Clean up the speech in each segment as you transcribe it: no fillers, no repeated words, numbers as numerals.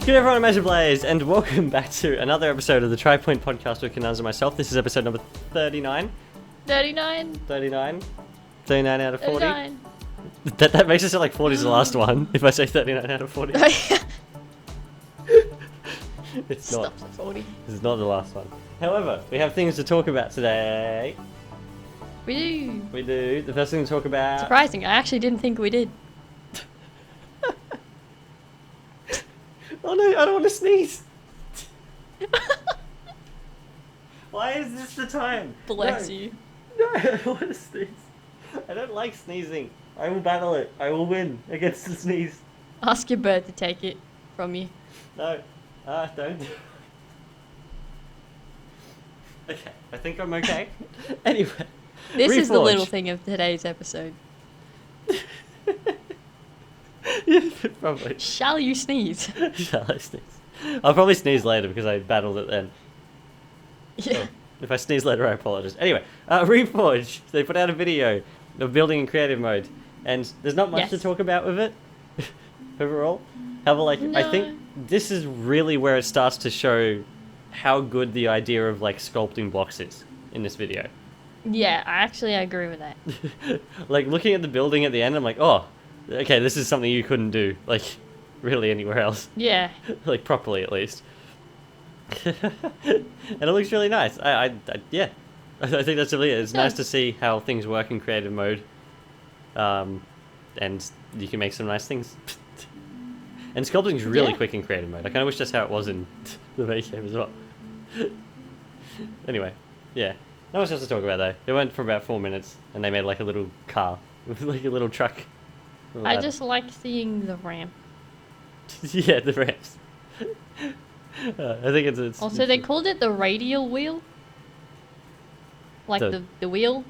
good everyone, I'm Kinunners and Blaze, and welcome back to another episode of the Tri-Point Podcast with Kinunners and myself. This is episode number 39. 39. 39? 39 out of 40? 39. That makes it sound like 40 is the last one, if I say 39 out of 40. It's not. Stops at 40. This is not the last one. However, we have things to talk about today. We do. We do. The first thing to talk about... Surprising, I actually didn't think we did. Oh no, I don't want to sneeze! Why is this the time? Bless No. you. No, I don't want to sneeze. I don't like sneezing. I will battle it. I will win against the sneeze. Ask your bird to take it from you. No. Don't. Okay, I think I'm okay. Anyway. This is the Reforj. little thing of today's episode. Yeah, probably. Shall you sneeze? Shall I sneeze? I'll probably sneeze later because I battled it then. Yeah. So, if I sneeze later, I apologize. Anyway, Reforj, they put out a video of building in creative mode, and there's not much to Yes. talk about with it, overall. However, like, I No. think this is really where it starts to show how good the idea of, like, sculpting blocks is in this video. Yeah, I agree with that. Like, looking at the building at the end, I'm like, oh, okay, this is something you couldn't do, like, really anywhere else. Yeah. Like, properly, at least. And it looks really nice. Yeah. I think that's really it. It's nice to see how things work in creative mode. And you can make some nice things. And sculpting is really quick in creative mode. I kind of wish that's how it was in the base game as well. Anyway, yeah. Not much else to talk about, though. It went for about 4 minutes, and they made, like, a little car. Like a little truck. I just like seeing the ramp. Yeah, the ramps. I think it's Also, they called it the radial wheel. Like the wheel.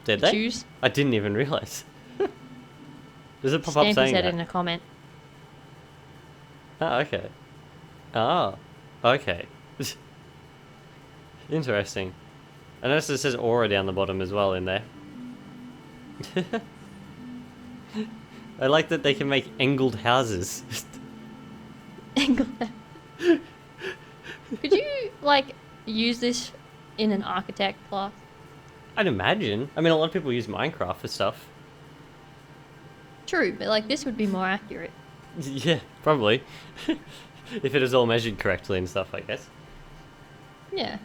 Did to they? choose. I didn't even realize. Does it pop up Stampy saying said that? in a comment. Oh, okay. Oh, okay. Interesting. I noticed it says aura down the bottom as well in there. I like that they can make angled houses. Could you, like, use this in an architect class? I'd imagine. I mean, a lot of people use Minecraft for stuff. True, but, like, this would be more accurate. Yeah, probably. If it is all measured correctly and stuff, I guess. Yeah.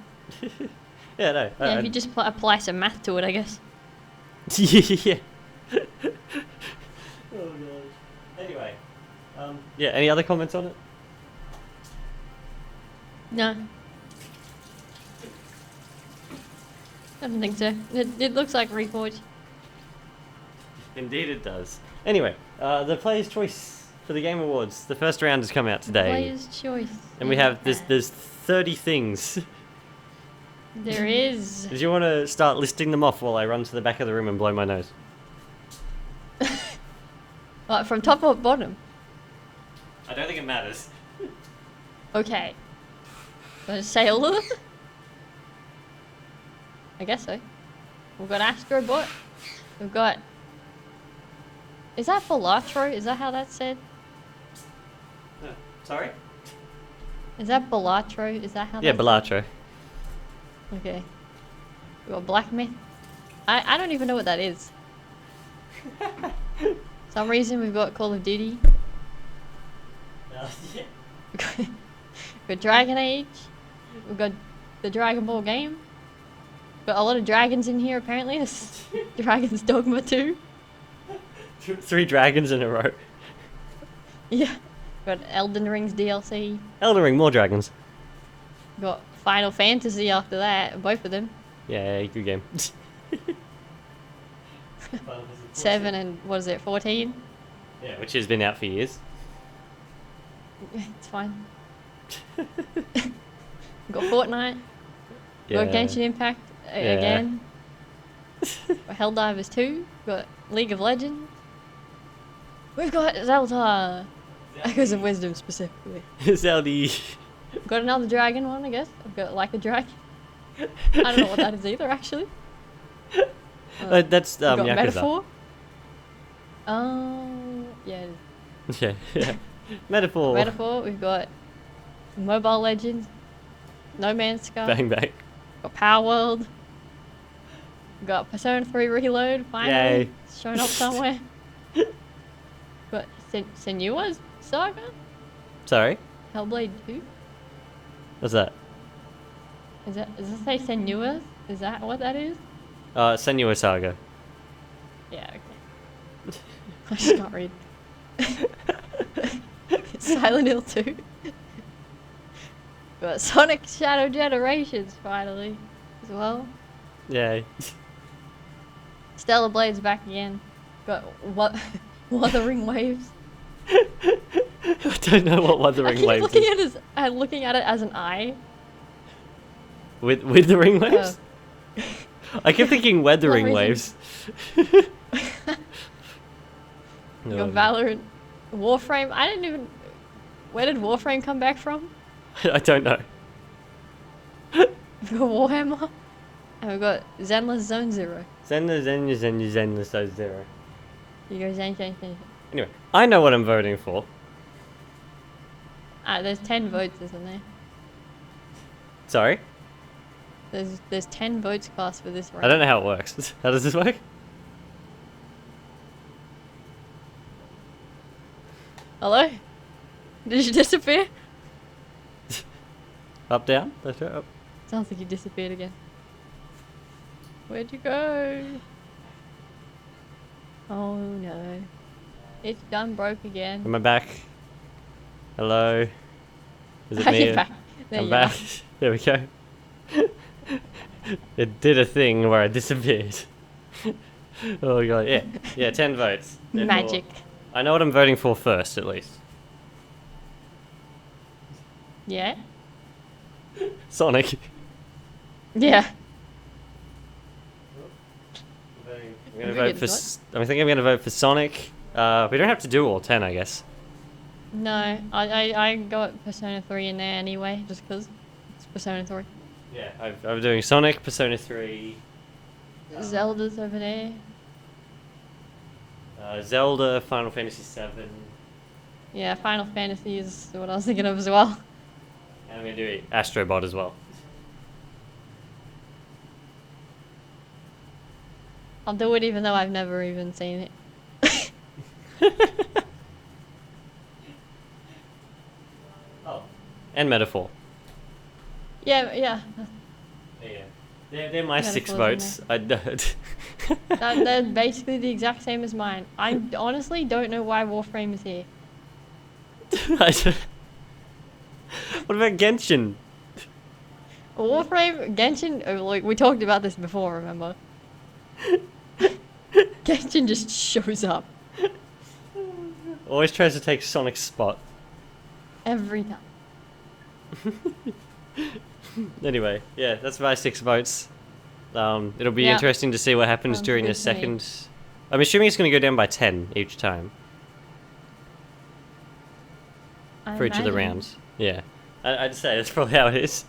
Yeah, no. Yeah, if you just apply some math to it, I guess. Yeah. Oh gosh. Anyway, yeah. Any other comments on it? No. I don't think so. It looks like Reforj. Indeed, it does. Anyway, the Player's Choice for the Game Awards. The first round has come out today, Player's choice. and we have there's 30 things. There is. Did you want to start listing them off while I run to the back of the room and blow my nose? Like, from top or bottom? I don't think it matters. Okay. Want to say all of them? I guess so. We've got Astrobot. We've got... Is that Balatro? Is that how that's said? Sorry? Is that Balatro? Is that how Yeah, that's Balatro. Okay. We got Black Myth. I don't even know what that is. Some reason we've got Call of Duty. Yeah. We've got Dragon Age. We've got the Dragon Ball game. Got a lot of dragons in here apparently. There's Dragon's Dogma 2. 3 dragons in a row. Yeah. Got Elden Ring's DLC. Elden Ring, more dragons. Got Final Fantasy after that. Both of them. Yeah, good game. 7 and what is it, 14? Yeah, which has been out for years. It's fine. We've got Fortnite. Yeah. Got Genshin Impact again. Got Helldivers 2. Got League of Legends. We've got Zelda. Echoes of Wisdom specifically. Zelda. Got another dragon one, I guess. I've got like a dragon. I don't know what that is either, actually. That's We've got Yakuza. Metaphor. Oh, yeah. It is. Yeah, yeah. Metaphor. Metaphor, we've got Mobile Legends, No Man's Sky, Bang bang. got Power World, we've got Persona 3 Reload, finally. Yay. It's showing up somewhere. Got Senua's Saga? Sorry? Hellblade 2? What's that? Does that say Senua's? Is that what that is? Senua Saga. Yeah, okay. I just can't read. Silent Hill 2. Got Sonic Shadow Generations finally as well. Yay. Stellar Blade's back again. Got what? Wuthering Waves. I don't know what Wuthering Waves looking is. looking at it as an eye. With the ring waves? I kept thinking weathering reason. waves. You got Valorant, Warframe. I didn't even. Where did Warframe come back from? I don't know. We've got Warhammer, and we've got Zenless Zone Zero. Zenless so zero. You go Zen. Anyway, I know what I'm voting for. There's 10 votes, isn't there? Sorry? There's 10 votes cast for this round. I don't know how it works. How does this work? Hello? Did you disappear? Up, down? Left, right, up. Sounds like you disappeared again. Where'd you go? Oh no. It's done broke again. Am I back? Hello? Is it You're me? back. There I'm you back. are. There we go. It did a thing where I disappeared. Oh god, yeah. Yeah, 10 votes. Therefore, Magic. I know what I'm voting for first, at least. Yeah? Sonic. Yeah. I'm gonna vote for. I think I'm gonna vote for Sonic. We don't have to do all 10, I guess. No, I got Persona 3 in there anyway, just because it's Persona 3. Yeah, I'm doing Sonic, Persona 3, Zelda's over there. Zelda, Final Fantasy 7, Yeah, Final Fantasy is what I was thinking of as well. and I'm gonna do Astro Bot as well. I'll do it even though I've never even seen it. Oh, and Metaphor. Yeah, yeah. Yeah, they're my 6 Metaphor's in votes. They're basically the exact same as mine. I honestly don't know why Warframe is here. What about Genshin? Warframe, Genshin, like we talked about this before, remember? Genshin just shows up Always tries to take Sonic's spot. every time. Anyway, yeah, that's my 6 votes. It'll be Yeah. interesting to see what happens Sounds during good the to me. second. I'm assuming it's going to go down by 10 each time I for each of the imagine. rounds. Yeah, I'd say that's probably how it is.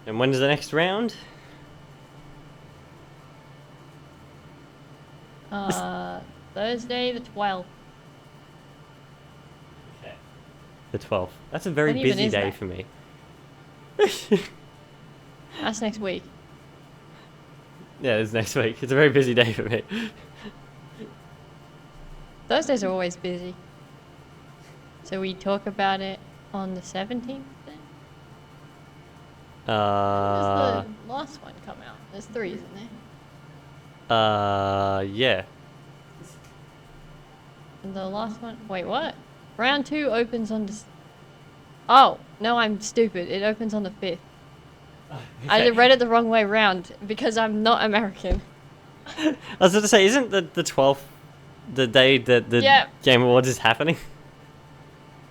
And when is the next round? Thursday the 12th. Okay. The 12th. That's a very When even busy is day that? for me. That's next week. Yeah, it's next week. It's a very busy day for me. Thursdays are always busy. So we talk about it on the 17th then? When does the last one come out? There's 3, isn't there? Yeah. And the last one. Wait, what? Round 2 opens on. Oh no, I'm stupid. It opens on the 5th. I read it the wrong way round because I'm not American. I was going to say, isn't the 12th the day that the Yeah. Game Awards is happening?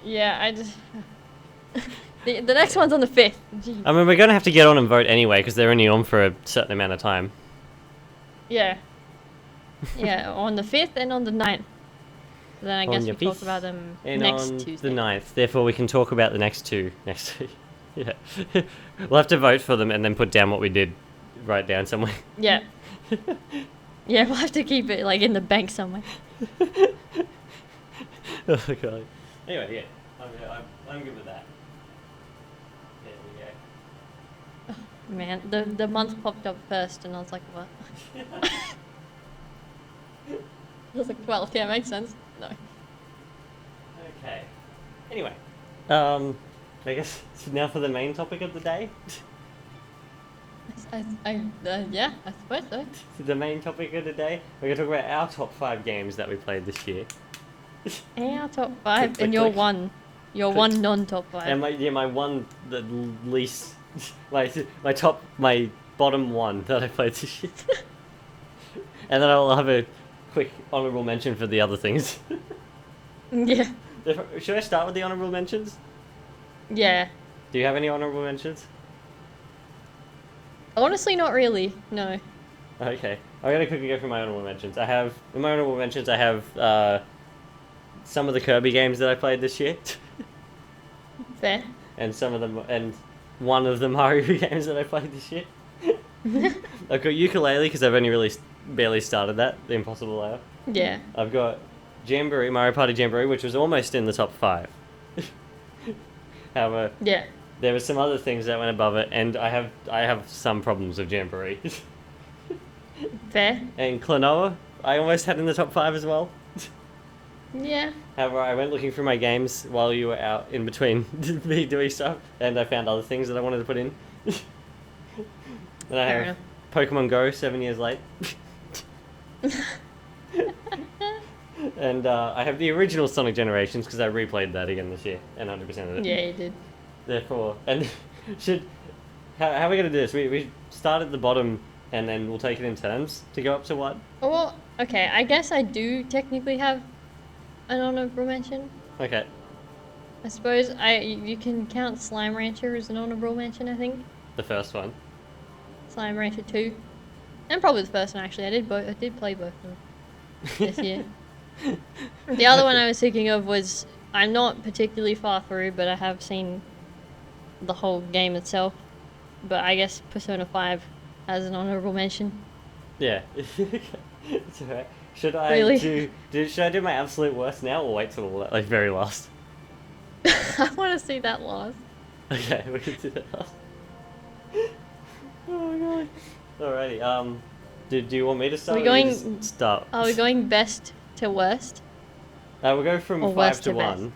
Yeah, I just. the next one's on the 5th. Gee. I mean, we're going to have to get on and vote anyway because they're only on for a certain amount of time. Yeah. Yeah, on the 5th and on the 9th. Then I On guess we your talk 5th about them And next on Tuesday. the 9th. Therefore, we can talk about the next 2 next week. Yeah. We'll have to vote for them and then put down what we did. Write down somewhere. Yeah. Yeah, we'll have to keep it like in the bank somewhere. Oh god. Anyway, yeah, I'm good with that. There we go. Man, the month popped up first, and I was like, what? I was like, 12. Yeah, makes sense. No. Okay. Anyway, I guess now for the main topic of the day. Yeah, I suppose so. The main topic of the day, we're gonna talk about our top 5 games that we played this year. Our top 5, Click, and you're click. one. You're Click. one non-top 5. And my one, the least, my bottom one that I played this year. And then I'll have a quick honourable mention for the other things. Yeah. Should I start with the honourable mentions? Yeah. Do you have any honourable mentions? Honestly, not really. No. Okay, I'm gonna quickly go through my honourable mentions. In my honourable mentions, I have some of the Kirby games that I played this year, Fair. and one of the Mario games that I played this year. I've got Ukulele because I've only really barely started that, the Impossible Layer. Yeah. I've got Jamboree, Mario Party Jamboree, which was almost in the top 5. However, Yeah. there were some other things that went above it, and I have some problems with Jamboree. Fair. And Klonoa, I almost had in the top 5 as well. Yeah. However, I went looking through my games while you were out in between me doing stuff, and I found other things that I wanted to put in. And I Fair have enough. Pokemon Go 7 years late. And I have the original Sonic Generations because I replayed that again this year and 100% of it. Yeah, you did. Therefore, and how are we going to do this? We start at the bottom and then we'll take it in turns to go up to what? Oh, well, okay, I guess I do technically have an honorable mention. Okay. I suppose you can count Slime Rancher as an honorable mention, I think. The first one. Slime Rancher 2. And probably the first one, actually. I did play both of them this year. The other one I was thinking of was, I'm not particularly far through, but I have seen the whole game itself. But I guess Persona 5 has an honorable mention. Yeah. It's alright. Should I Really? should I do my absolute worst now or wait till the very last? I want to see that last. Okay, we can do that last. Oh my god. Alrighty. Do you want me to start? Are we or you going- just start? Are we going best to worst? We'll go from or 5 worst to to best? 1.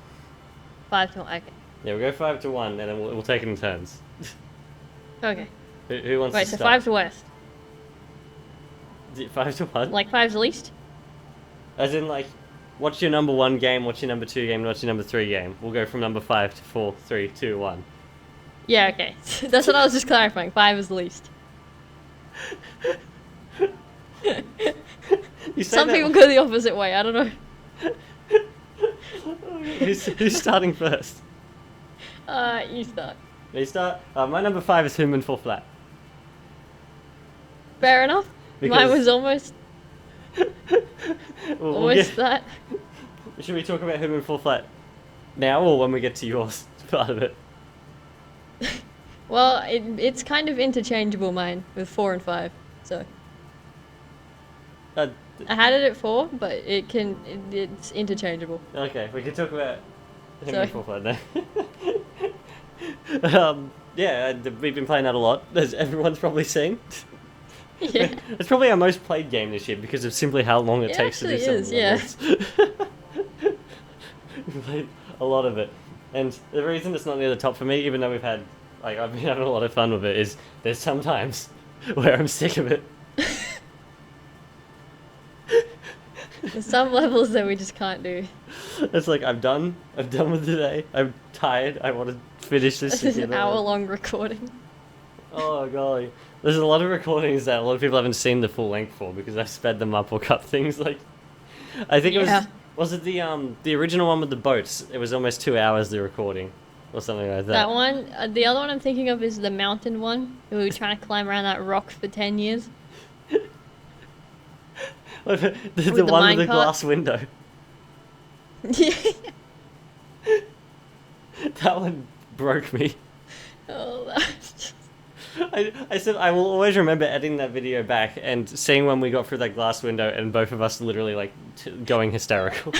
5 to 1. Okay. Yeah, we'll go 5 to 1, and then we'll take it in turns. Okay. Who wants Wait, to so start? 5 to worst. 5 to 1? Like 5's least? As in, like, what's your number 1 game, what's your number 2 game, what's your number 3 game? We'll go from number 5 to 4, 3, 2, 1. Yeah, okay. That's what I was just clarifying. 5 is the least. You say Some that people go the opposite way. I don't know. Who's starting first? You start. You start? My number 5 is Human Full Flat. Fair enough. Mine Because- was almost We'll almost get- that. Should we talk about Human Full Flat now or when we get to yours part of it? Well, it's kind of interchangeable, mine, with 4 and 5. So Uh, I had it at 4, but it's interchangeable. okay, we can talk about Human Sorry. Full Flat now. Yeah, we've been playing that a lot, as everyone's probably seen. Yeah. It's probably our most played game this year because of simply how long it It takes to do actually some is, levels. We've played a lot of it. And the reason it's not near the top for me, even though I've been having a lot of fun with it, is there's some times where I'm sick of it. There's some levels that we just can't do. It's like, I'm done with today, I'm tired, I want to finish this. This is an together. hour-long recording. Oh golly. There's a lot of recordings that a lot of people haven't seen the full length for because I've sped them up or cut things like. I think Yeah. was it the original one with the boats? It was almost 2 hours the recording, or something like that. That one, the other one I'm thinking of is the mountain one. We were trying to climb around that rock for 10 years. the the one with the minecart? glass window. Yeah. That one broke me. Oh, that was just... I said I will always remember editing that video back and seeing when we got through that glass window and both of us literally like going hysterical.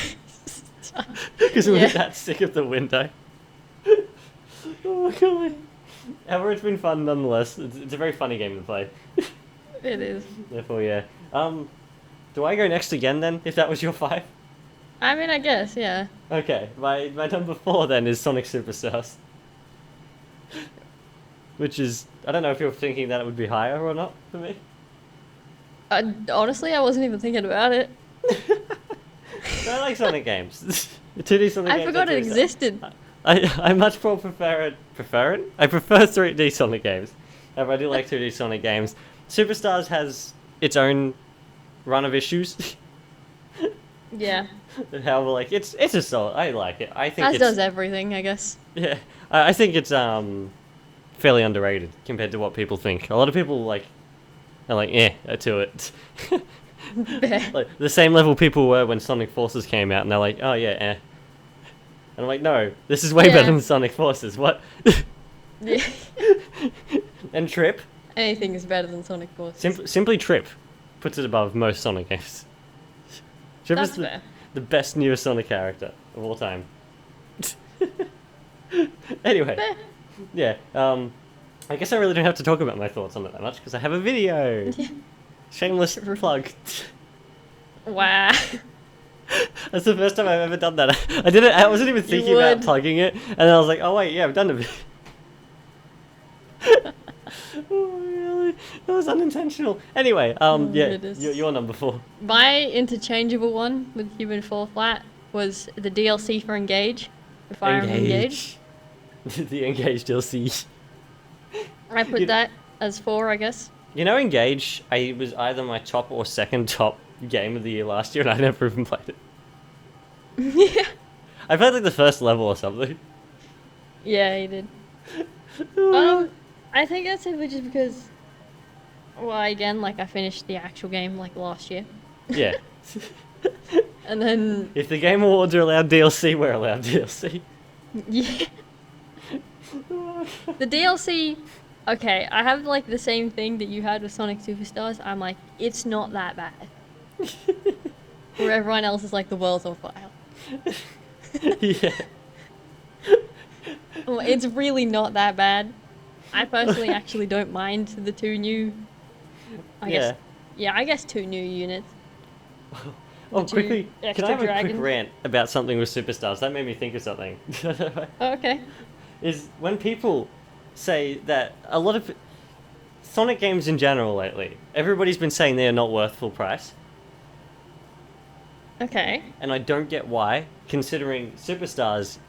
Because we're Yeah. that sick of the window. Oh my god. However, it's been fun nonetheless. It's a very funny game to play. It is. Therefore, yeah. Do I go next again then, if that was your 5? I mean, I guess, yeah. Okay, my number 4 then is Sonic Superstars. Which is, I don't know if you're thinking that it would be higher or not for me. Honestly, I wasn't even thinking about it. I like Sonic games. The 2D Sonic games. I forgot it existed. I much more prefer it. I prefer 3D Sonic games. However, I do like 2D Sonic games. Superstars has its own run of issues. Yeah. However, like it's a solid. I like it. I think As it's, does everything, I guess. Yeah, I think it's fairly underrated compared to what people think. A lot of people are like to it. Like the same level people were when Sonic Forces came out, and they're like, oh yeah, And I'm like, no, this is way Yeah. better than Sonic Forces. What? Yeah. And Trip, Anything is better than Sonic Forces. simply Trip, puts it above most Sonic games. Trip That's is fair. the best newest Sonic character of all time. Anyway, Fair. yeah. I guess I really don't have to talk about my thoughts on it that much because I have a video. Shameless plug. Wow. That's the first time I've ever done that. I did it. I wasn't even thinking about would. plugging it, and then I was like, "Oh wait, yeah, I've done it." Oh, really? That was unintentional. Anyway, yeah, it is. your number 4. My interchangeable one with Human Fall Flat was the DLC for Engage. If I remember Engage. The Engage DLC. I put that as 4, I guess. You know, Engage. I was either my top or second top game of the year last year, and I never even played it. Yeah. I played like the first level or something. Yeah, he did. I think that's simply just because, well, again, like I finished the actual game like last year, Yeah. and then If the Game Awards are allowed DLC, we're allowed DLC. yeah, the DLC. Okay, I have like the same thing that you had with Sonic Superstars. I'm like, it's not that bad. Where everyone else is like, the world's on fire. Yeah. Well, it's really not that bad. I personally actually don't mind the 2 new. I guess 2 new units. Oh, The 2 quickly, can I extra have a quick dragons. rant about something with Superstars? That made me think of something. Oh, okay. Is when people say that a lot of Sonic games in general lately, everybody's been saying they are not worth full price, Okay. and I don't get why, considering Superstars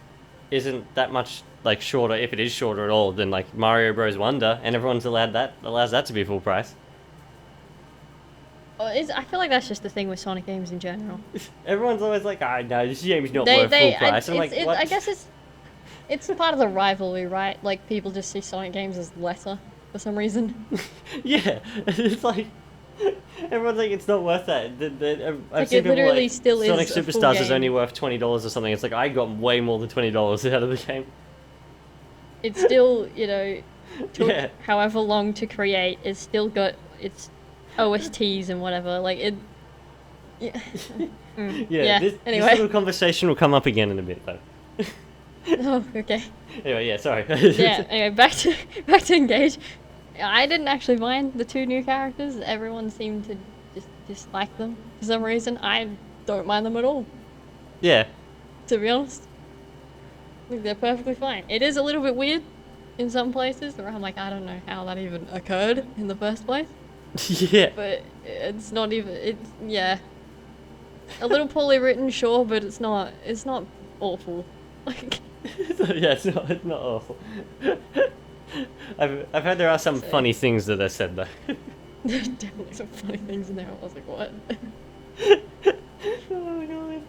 isn't that much like shorter, if it is shorter at all, than like Mario Bros. Wonder, and everyone's allows that to be full price. Well, I feel like that's just the thing with Sonic games in general. Everyone's always like, "Ah, no, this game's not worth full price." I'm like, what? I guess it's part of the rivalry, right? Like people just see Sonic games as lesser for some reason. Yeah, it's like everyone's like, it's not worth that. I've Like, seen it people literally like still is Sonic a full Superstars is game. only worth $20 or something. It's like I got way more than $20 out of the game. It's still, took Yeah. however long to create. It's still got its OSTs and whatever. Like it. Yeah. Yeah. This Anyway. little conversation will come up again in a bit, though. Oh, okay. Anyway, yeah. Sorry. Yeah. Anyway, back to Engage. I didn't actually mind the 2 new characters. Everyone seemed to just dislike them for some reason. I don't mind them at all, Yeah. to be honest. I think they're perfectly fine. It is a little bit weird in some places where I'm like, I don't know how that even occurred in the first place. Yeah. But it's not even. It's yeah. A little poorly written, sure, but it's not awful. Like. Yeah, it's not awful. I've heard there are some funny things that are said though. There's definitely some funny things in there. I was like, what? Oh my god.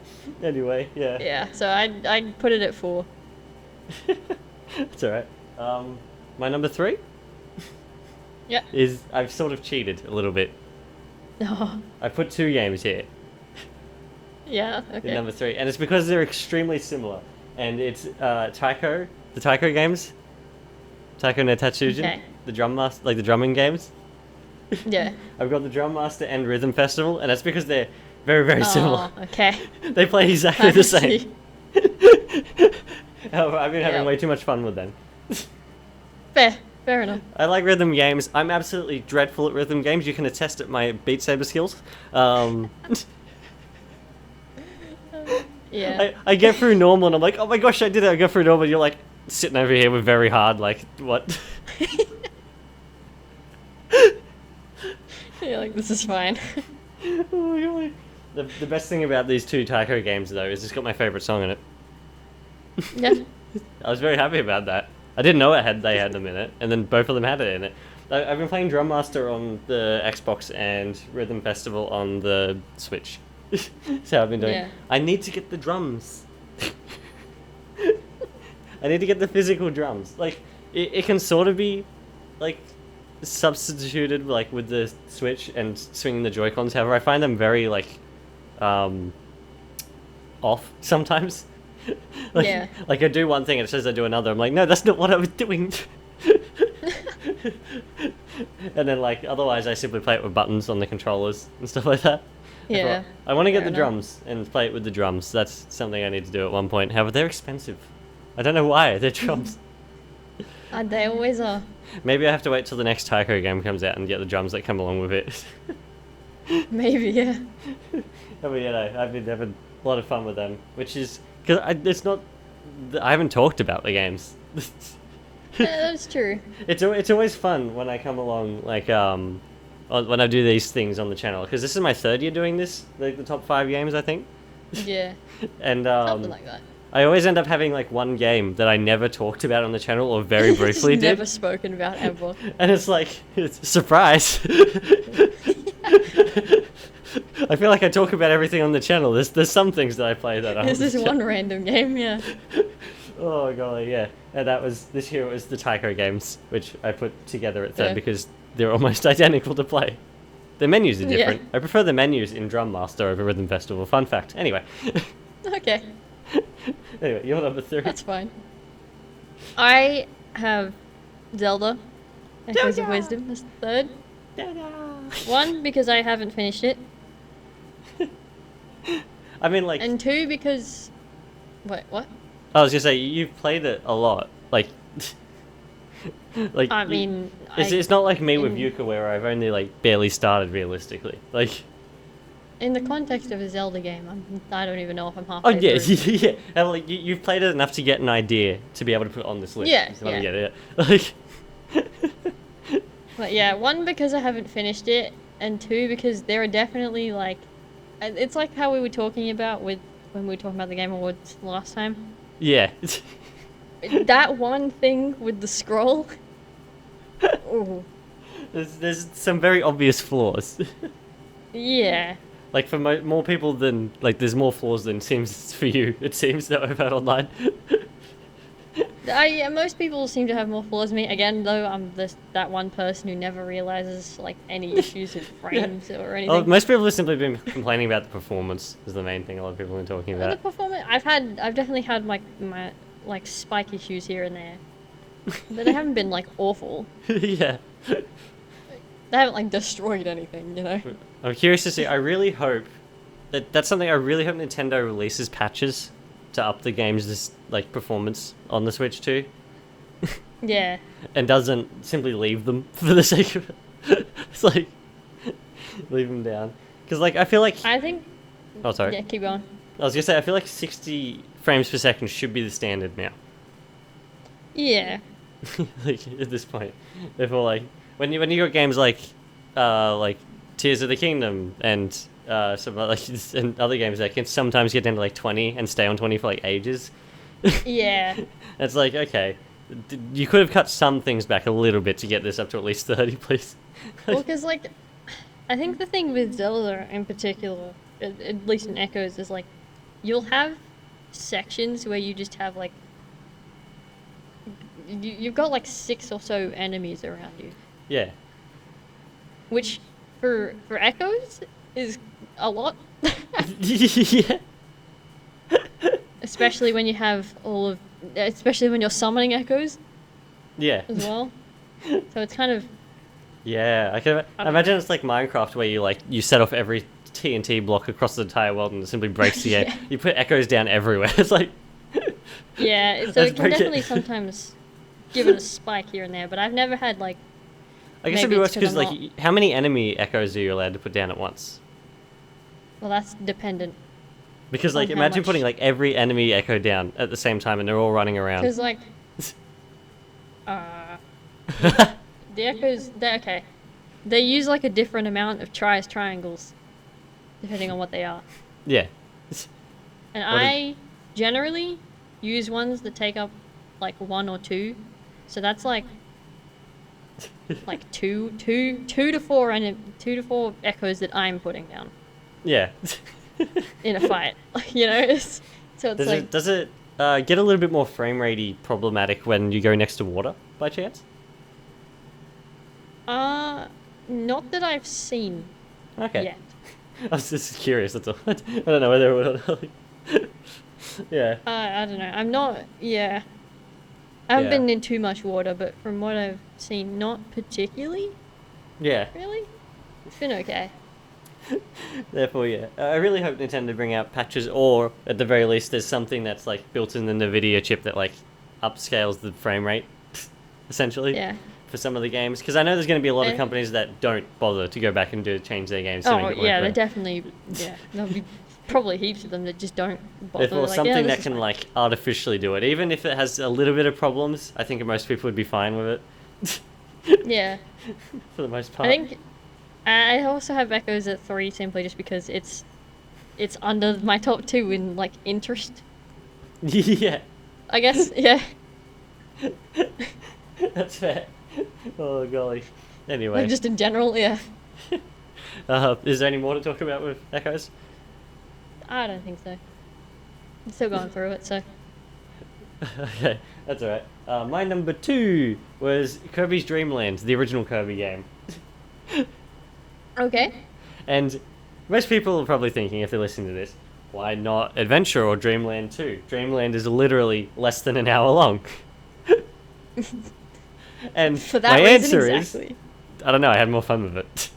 Anyway, yeah. Yeah, so I put it at 4. It's alright. My number 3 Yeah. is I've sort of cheated a little bit. Oh, I put 2 games here yeah, in okay. number 3, and it's because they're extremely similar. And it's the Taiko games, Taiko no Tatsujin, Okay. the drum master, like the drumming games. Yeah. I've got the Drum Master and Rhythm Festival, and that's because they're very, very similar. Oh, okay. They play exactly I the same. see. However, I've been having Yeah. way too much fun with them. Fair enough. I like rhythm games. I'm absolutely dreadful at rhythm games. You can attest at my Beat Saber skills. Yeah. I get through normal and I'm like, oh my gosh, I did it. I go through normal. You're like sitting over here with very hard, like, what? You're like, this is fine. Oh my God. The best thing about these two Taiko games, though, is it's got my favourite song in it. Yeah. I was very happy about that. I didn't know they had them in it, and then both of them had it in it. I've been playing Drum Master on the Xbox and Rhythm Festival on the Switch. That's how I've been doing. Yeah. I need to get the drums. I need to get the physical drums. Like, it can sort of be, like, substituted, like, with the Switch and swinging the Joy-Cons. However, I find them very, like, off sometimes. Like, Yeah. like I do one thing and it says I do another. I'm like, no, that's not what I was doing. And then, like, otherwise I simply play it with buttons on the controllers and stuff like that. Yeah. I want to get Fair the enough. drums and play it with the drums. That's something I need to do at one point. However, they're expensive. I don't know why. They're drums. They always are. Maybe I have to wait till the next Taiko game comes out and get the drums that come along with it. Maybe, yeah. I mean, you know, I've been having a lot of fun with them, which is because it's not. I haven't talked about the games. Yeah, that's true. It's always fun when I come along, like when I do these things on the channel, because this is my third year doing this, like the top 5 games, I think, Yeah. and Something like that. I always end up having like one game that I never talked about on the channel or very briefly Just did, never spoken about ever. and it's like it's a surprise. I feel like I talk about everything on the channel. There's some things that I play that This is one random game, yeah. Oh golly, yeah. And that was this year. It was the Taiko games, which I put together at third Yeah. because they're almost identical to play. The menus are Yeah. different. I prefer the menus in Drum Master over Rhythm Festival. Fun fact. Anyway, Okay, anyway, you're number 3. that's fine. I have Zelda, Echoes of Wisdom as third. One, because I haven't finished it. I mean, like, And 2, because... Wait, what? I was gonna say you've played it a lot. Like, like I you- mean... it's not like me with in- Yuka where I've only like barely started realistically. Like, In the context of a Zelda game, I don't even know if I'm oh halfway yeah, through. yeah. And, like you've played it enough to get an idea to be able to put it on this list. Yeah, is what I yeah. get it. Like, But yeah, 1, because I haven't finished it, and 2, because there are definitely, like... It's like how we were talking about when we were talking about the Game Awards last time. yeah. That one thing with the scroll... Ooh. There's some very obvious flaws. Yeah. Like for more people than like, there's more flaws than seems for you. It seems that I've had online. Most people seem to have more flaws than me. Again, though, I'm that one person who never realizes like any issues with frames or anything. Oh, most people have simply been complaining about the performance. Is the main thing a lot of people have been talking The about. performance, I've definitely had my like spike issues here and there, but they haven't been like awful. Yeah. They haven't like destroyed anything, you know. I'm curious to see. I really hope that's something I really hope Nintendo releases patches to up the game's like performance on the Switch too, Yeah. and doesn't simply leave them for the sake of it. It's like leave them down because like I feel like I think. oh sorry Yeah, keep going. I was gonna say I feel like 60 frames per second should be the standard now. Yeah. Like at this point, therefore like when you got games like Tears of the Kingdom and some like and other games that can sometimes get down to like 20 and stay on 20 for like ages. Yeah. It's like, okay, you could have cut some things back a little bit to get this up to at least 30, please. Well, because like, I think the thing with Zelda in particular, at least in Echoes, is like, you'll have sections where you just have like, you've got like 6 or so enemies around you, Yeah. which for Echoes is a lot. Yeah. Especially when you have especially when you're summoning Echoes Yeah. as well. So it's kind of, Yeah. I can imagine it's like Minecraft where you set off every TNT block across the entire world and it simply breaks the air. Yeah. You put echoes down everywhere. It's like Yeah, so Let's it can break it. definitely sometimes give it a spike here and there, but I've never had like. I guess it'd Maybe be it's worse because 'cause I'm like, how many enemy echoes are you allowed to put down at once? Well, that's dependent. Because like, On how imagine much- putting like every enemy echo down at the same time, and they're all running around. Because like, the echoes, they're okay. They use like a different amount of triangles, depending on what they are. Yeah. And What is- I generally use ones that take up like 1 or 2, so that's like two to four and 2 to 4 echoes that I'm putting down Yeah. in a fight. You know, so it's like Does it get a little bit more frame ratey problematic when you go next to water by chance? not that I've seen Okay. yet. I was just curious. That's all. I don't know whether it would. Yeah. I don't know. I'm not. Yeah. I haven't Yeah. been in too much water, but from what I've seen, not particularly. Yeah. Really, it's been okay. Therefore, yeah. I really hope Nintendo bring out patches, or at the very least, there's something that's like built in the NVIDIA chip that like upscales the frame rate, essentially. Yeah. For some of the games, because I know there's going to be a lot of Eh. companies that don't bother to go back and change their games to make Oh it work yeah, better. they definitely. Yeah, there'll be probably heaps of them that just don't bother. Therefore, like, something yeah, this that is can fine. like artificially do it, even if it has a little bit of problems, I think most people would be fine with it. Yeah, For the most part. I think I also have Echoes at 3 simply just because it's under my top 2 in like interest. Yeah, I guess. Yeah. that's fair. Oh golly. Anyway, Like just in general. Yeah. is there any more to talk about with Echoes? I don't think so. I'm still going through it, so. Okay, that's alright. My number 2 was Kirby's Dream Land, the original Kirby game. Okay. And most people are probably thinking, if they're listening to this, why not Adventure or Dreamland 2? Dreamland is literally less than an hour long. And For that my reason, answer exactly. is, I don't know, I had more fun with it.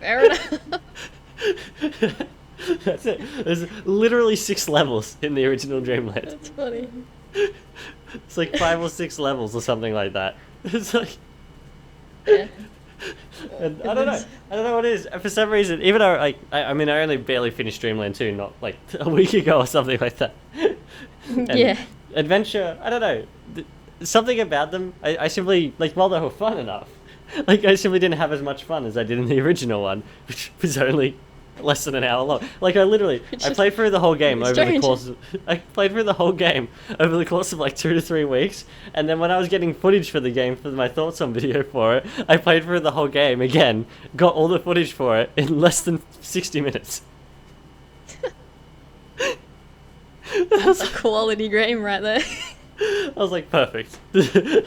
Fair enough. That's it. There's literally 6 levels in the original Dreamland. That's funny. It's like 5 or 6 levels or something like that. It's like, Yeah. and I don't know what it is. For some reason, even though I mean, I only barely finished Dreamland 2, not like a week ago or something like that. And Yeah. Adventure, I don't know. Something about them, I simply, like, while they were fun enough, like, I simply didn't have as much fun as I did in the original one, which was only less than an hour long. Like, I Just played through the whole game really over the strange. course I played through the whole game over the course of like 2 to 3 weeks, and then when I was getting footage for the game for my thoughts on video for it, I played through the whole game again, got all the footage for it in less than 60 minutes. That's a quality game right there. I was like, perfect. 10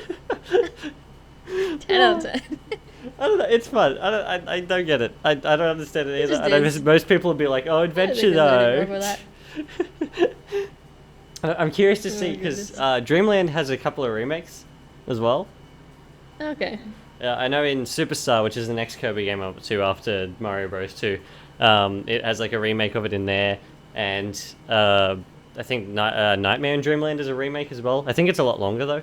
out of 10. I don't know. It's fun. I don't get it. I don't understand it either. just I know is. most people would be like, "Oh, I don't think Adventure there's anything wrong though." with that. I'm curious to Oh see my because goodness. Dreamland has a couple of remakes as well. Okay. I know in Superstar, which is the next Kirby game up to after Mario Bros. 2, it has like a remake of it in there, and I think Nightmare in Dreamland is a remake as well. I think it's a lot longer though.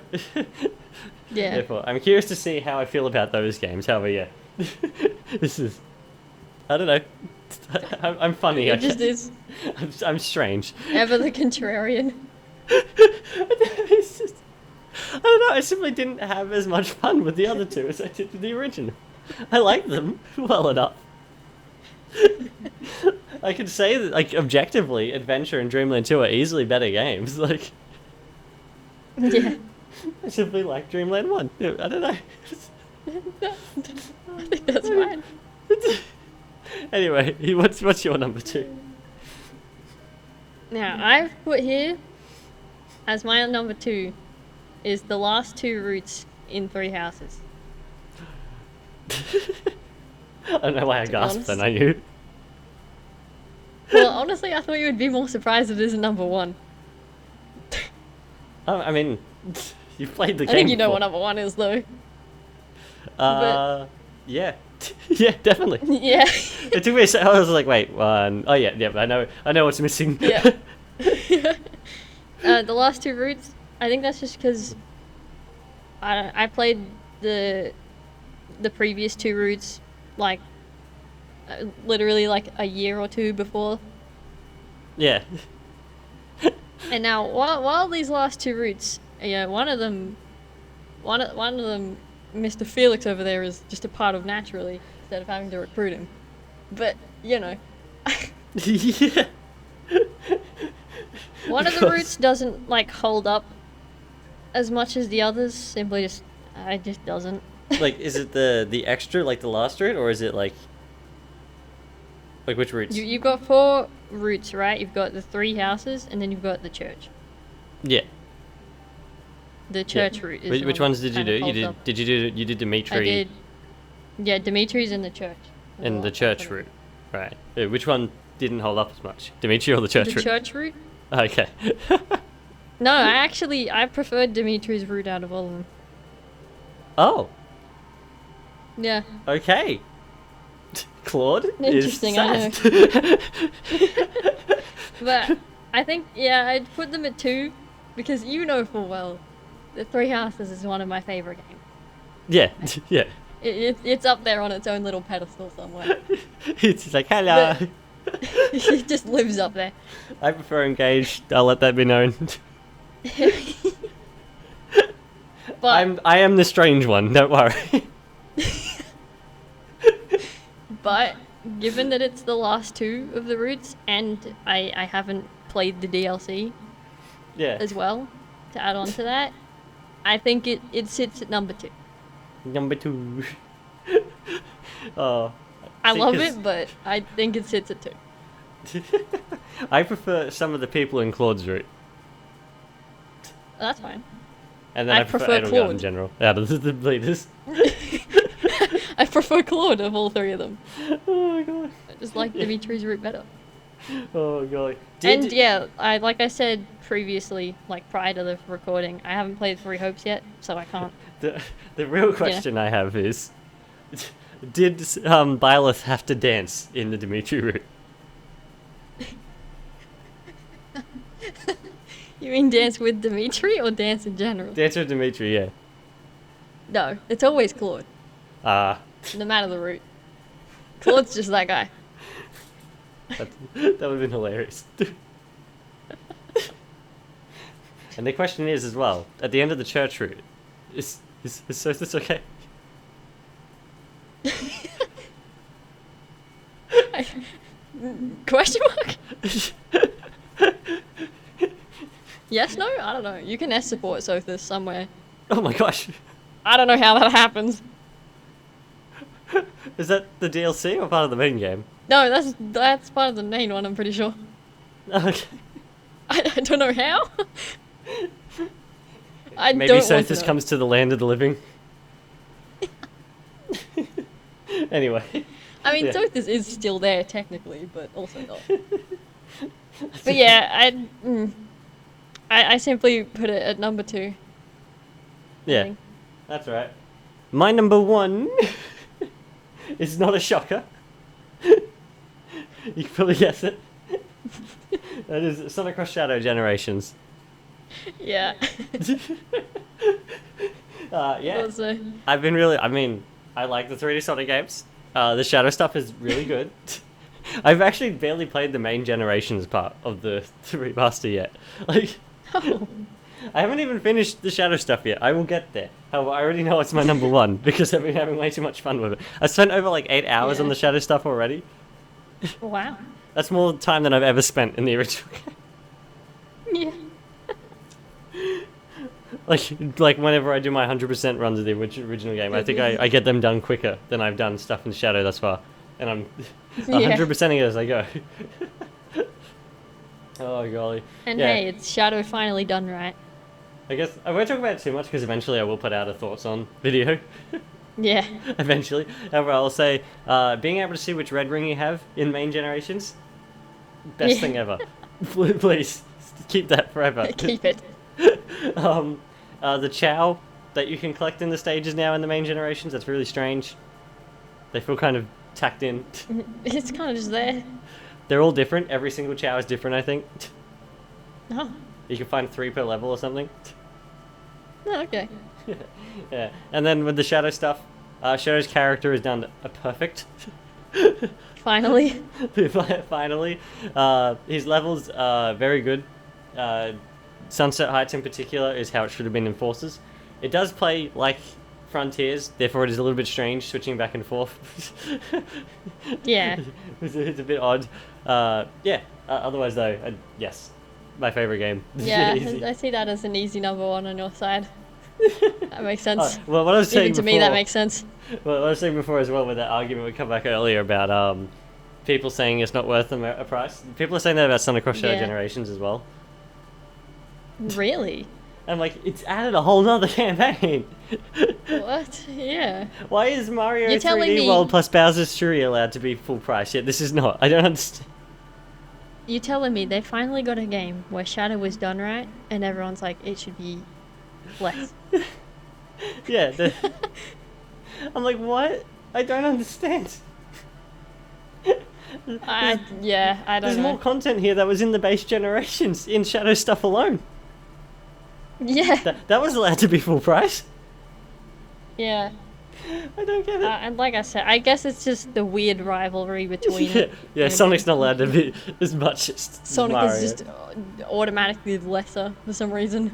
Yeah. Therefore, I'm curious to see how I feel about those games. However, yeah, this is, I don't know. I'm funny. I It just guess. is I'm strange. ever the contrarian. It's just, I don't know. I simply didn't have as much fun with the other two as I did with the original. I like them well enough. I can say that, like, objectively, Adventure and Dreamland 2 are easily better games. Like, Yeah. I simply like Dreamland 1. I don't know. I think that's fine. Anyway, what's your number 2? Now, I've put here as my number 2 is the last 2 routes in 3 houses. I don't know why I be gasped honest. then, I knew. Well, honestly, I thought you would be more surprised if it is number 1. I mean, you've played the I game think you know before. what number 1 is, though. Uh, Yeah. Yeah, definitely. Yeah. It took me a second. I was like, wait, one. Oh, yeah, yeah, I know what's missing. Yeah. The last two routes, I think that's just because I played the previous two routes like literally like a year or two before, Yeah. and now while these last two routes, yeah, one of them, Mr. Felix over there is just a part of naturally instead of having to recruit him, but you know. Yeah. One of the routes doesn't like hold up as much as the others. Simply just, it just doesn't. Like, is it the extra, like the last route, or is it like which routes? You've got 4 routes, right? You've got the 3 houses, and then you've got the church. Yeah. The church route is Which ones did you do? You did I Dimitri did. Yeah, Dimitri's in the church. and the church route, right? Which one didn't hold up as much, Dimitri or the church The route? church route? Okay. No, I preferred Dimitri's route out of all of them. Oh, Yeah. okay. Claude Interesting, is I sad. But I think, yeah, I'd put them at 2 because you know full well the 3 Houses is one of my favourite games. Yeah, yeah. It's up there on its own little pedestal somewhere. It's like, hello. It just lives up there. I prefer engaged. I'll let that be known. But I am the strange one. Don't worry. But given that it's the last 2 of the routes, and I haven't played the DLC Yeah. as well to add on to that, I think it sits at number 2. Number 2. Oh. I See, love 'cause it, but I think it sits at 2. I prefer some of the people in Claude's route. That's fine. And then I I prefer prefer Edelgard in Claude. general. Out of the leaders. I prefer Claude of all 3 of them. Oh my god. I just like Dimitri's route better. Oh god. And yeah, like I said previously, like prior to the recording, I haven't played Three Hopes yet, so I can't. The real question I have is, did Byleth have to dance in the Dimitri route? You mean dance with Dimitri or dance in general? Dance with Dimitri, yeah. No, it's always Claude, no matter the route. Claude's just that guy. That would have been hilarious. And the question is as well, at the end of the church route, is this okay? Question mark? Yes, no? I don't know. You can S support Sothis somewhere. Oh my gosh. I don't know how that happens. Is that the DLC or part of the main game? No, that's part of the main one, I'm pretty sure. Okay. I don't know how. Maybe don't want to Sothis know. comes to the land of the living. Anyway. I mean, Yeah. Sothis is still there technically, but also not. But yeah, I simply put it at number 2. Yeah, think. that's right. My number 1 is not a shocker. You can probably guess it. That is Sonic Cross Shadow Generations. Yeah. Yeah. Also, I've been I like the 3D Sonic games. The Shadow stuff is really good. I've actually barely played the main Generations part of the remaster yet. Like, oh, I haven't even finished the Shadow stuff yet. I will get there. However, I already know it's my number 1 because I've been having way too much fun with it. I spent over like 8 hours on Yeah. the Shadow stuff already. wow. That's more time than I've ever spent in the original game. Yeah. Like whenever I do my 100% runs of the original game, I think I get them done quicker than I've done stuff in Shadow thus far. And I'm 100%ing it as I go. Oh golly. And Yeah. hey, it's Shadow finally done right. I guess I won't talk about it too much because eventually I will put out a thoughts on video. Yeah. Eventually. However, I'll say being able to see which red ring you have in main generations, best Yeah. thing ever. Please keep that forever. Keep it. The Chow that you can collect in the stages now in the main generations, that's really strange. They feel kind of tacked in. It's kind of just there. They're all different. Every single Chow is different, I think. Oh, You can find 3 per level or something. oh okay. Yeah. And then with the Shadow stuff, Shadow's character is done a perfect. Finally. Finally. His levels are very good. Sunset Heights in particular is how it should have been in Forces. It does play like Frontiers, therefore it is a little bit strange switching back and forth. Yeah. It's a bit odd. Otherwise though, yes, my favorite game. Yeah, Easy. I see that as an easy number 1 on your side. That makes sense. Well, what I was saying Even to before, me, that makes sense. well, what I was saying before as well with that argument we come back earlier about people saying it's not worth a price. People are saying that about Sonic Cross Shadow Yeah. Generations as well. Really? I'm like, it's added a whole nother campaign. What? Yeah. Why is Mario You're telling 3D me- World plus Bowser's Fury allowed to be full price? Yet this is not. I don't understand. You telling me they finally got a game where Shadow was done right, and everyone's like, it should be less. Yeah. I'm like, what? I don't understand. I don't There's know. more content here that was in the base generations in Shadow stuff alone. Yeah. That was allowed to be full price. Yeah. I don't get it. And like I said, I guess it's just the weird rivalry between. Yeah, Sonic's not allowed to be as much as Sonic Mario. is just automatically lesser for some reason.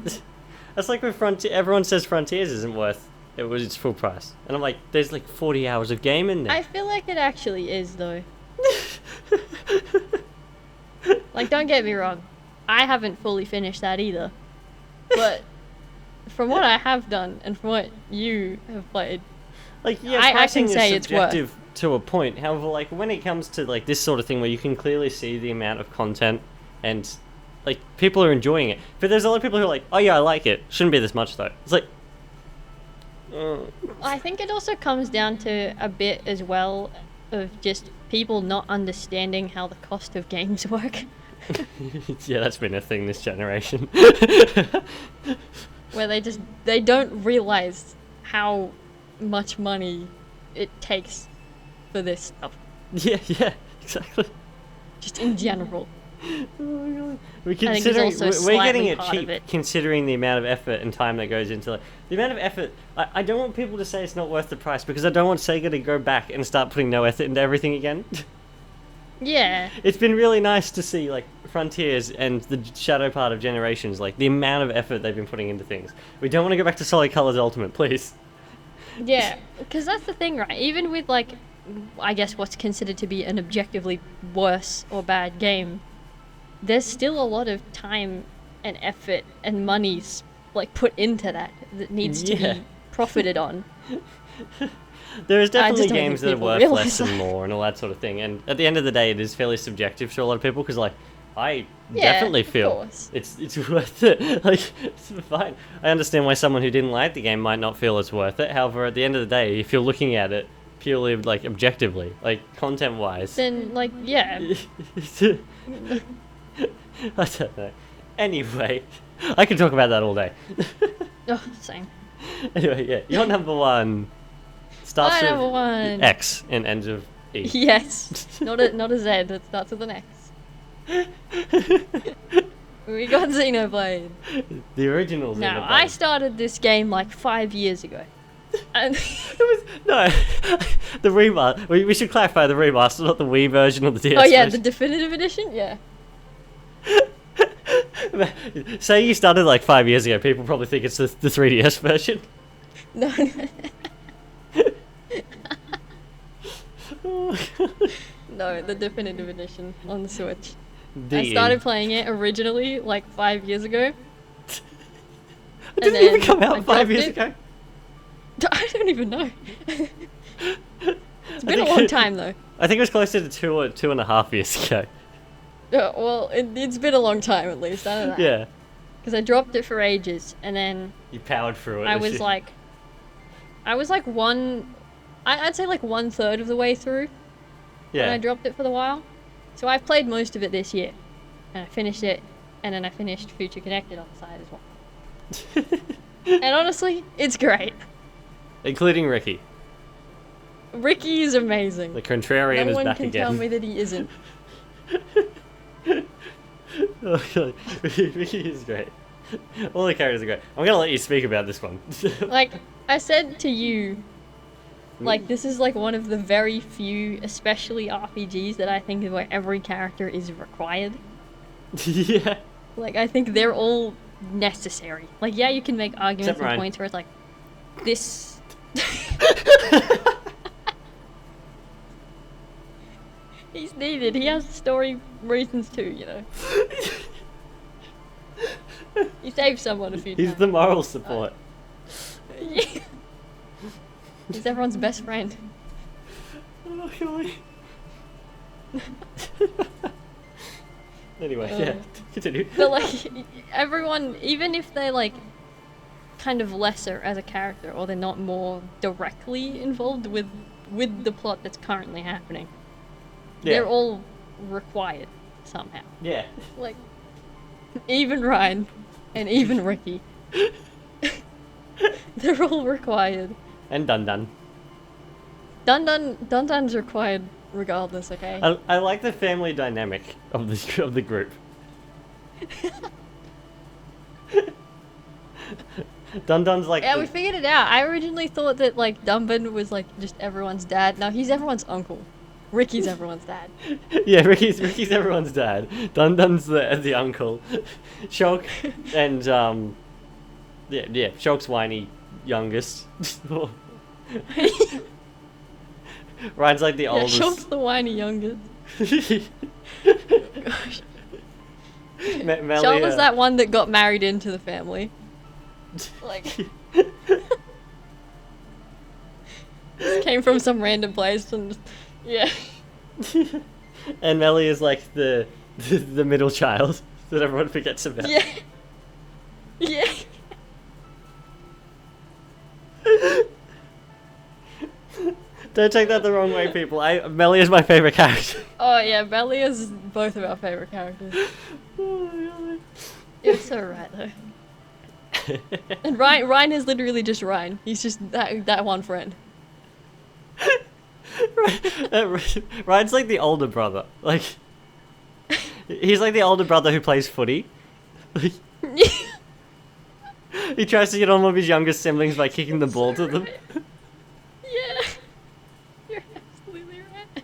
That's like with Frontier. Everyone says Frontiers isn't worth its full price, and I'm like, there's like 40 hours of game in there. I feel like it actually is though. Like, don't get me wrong, I haven't fully finished that either. But from what I have done and from what you have played, Like, yeah, I pricing can say is it's worth. subjective to a point. However, like when it comes to like this sort of thing where you can clearly see the amount of content and like people are enjoying it, but there's a lot of people who are like, oh yeah, I like it. Shouldn't be this much though. It's like, I think it also comes down to a bit as well of just people not understanding how the cost of games work. yeah, that's been a thing this generation. Where they don't realize how much money it takes for this stuff, yeah, exactly. just in general. Oh my God. We're think it's considering also we're getting slightly it part of cheap, it. considering the amount of effort and time that goes into it. The amount of effort. I don't want people to say it's not worth the price because I don't want Sega to go back and start putting no effort into everything again. Yeah. It's been really nice to see like Frontiers and the Shadow part of Generations, like the amount of effort they've been putting into things. We don't want to go back to Solid Colors Ultimate, please. Yeah, because that's the thing, right? Even with, like, I guess what's considered to be an objectively worse or bad game, there's still a lot of time and effort and money, like, put into that needs to Yeah. be profited on. There is I definitely just don't games think that are people worth realise less and that. more and all that sort of thing. And at the end of the day, it is fairly subjective to a lot of people because, like, I Yeah, definitely of feel course. it's worth it. Like, it's fine. I understand why someone who didn't like the game might not feel it's worth it. However, at the end of the day, if you're looking at it purely, like, objectively, like, content-wise... Then, like, yeah. I don't know. Anyway, I could talk about that all day. Oh, same. Anyway, yeah, you're number one. Starts My with number one. X and ends with E. Yes. Not a Z, it starts with an X. We got Xenoblade. The original Now, Xenoblade. I started this game like 5 years ago. And It was no, the remaster. We should clarify the remaster, not the Wii version or the DS oh yeah, the version. definitive edition? Yeah. Say you started like 5 years ago, people probably think it's the 3DS version. No. No, the definitive edition on the Switch. I started playing it originally like 5 years ago. It didn't even come I out 5 years dropped ago. I don't even know. It's been a think long it- time though. I think it was closer to 2.5 years ago. Well, it's been a long time at least. I don't know. Yeah, Because I dropped it for ages, and then you powered through it. I this was year. like, I'd say like 1/3 of the way through when I yeah. dropped it for the while. So I've played most of it this year, and I finished it, and then I finished Future Connected on the side as well. And honestly, it's great. Including Ricky. Ricky is amazing. The contrarian No is one back can again. tell me that he isn't. Oh, God. Ricky is great. All the characters are great. I'm gonna let you speak about this one. Like, I said to you, like, this is like one of the very few, especially RPGs, that I think is where every character is required. Yeah. Like, I think they're all necessary. Like, yeah, you can make arguments Except and Ryan. points where it's like, this... He's needed. He has story reasons too, you know. He saved someone a few He's times. the moral support. Yeah. He's everyone's best friend. Oh, God. Anyway, yeah, continue. But like, everyone, even if they're like kind of lesser as a character, or they're not more directly involved with the plot that's currently happening, they're all required somehow. Yeah. Like, even Ryan and even Ricky, they're all required. And Dun Dun. Dun Dun's required regardless. Okay. I like the family dynamic of the group. Dun Dun's like. Yeah, we figured it out. I originally thought that like Dunban was like just everyone's dad. No, he's everyone's uncle. Ricky's everyone's dad. Yeah, Ricky's everyone's dad. Dun Dun's the uncle. Shulk and yeah, Shulk's whiny youngest. Ryan's like the Yeah, oldest. Shulk's the whiny youngest. Gosh. Melly, Shulk was that one that got married into the family. Like, just came from some random place and just, yeah. And Melly is like the middle child that everyone forgets about. Yeah. Yeah. Don't take that the wrong way, people. Melly is my favorite character. Oh yeah, Belly is both of our favorite characters. You're so right though. And Ryan is literally just Ryan. He's just that one friend. Ryan's like the older brother. Like, he's like the older brother who plays footy. He tries to get on one of his younger siblings by kicking the ball to them. Yeah. You're absolutely right.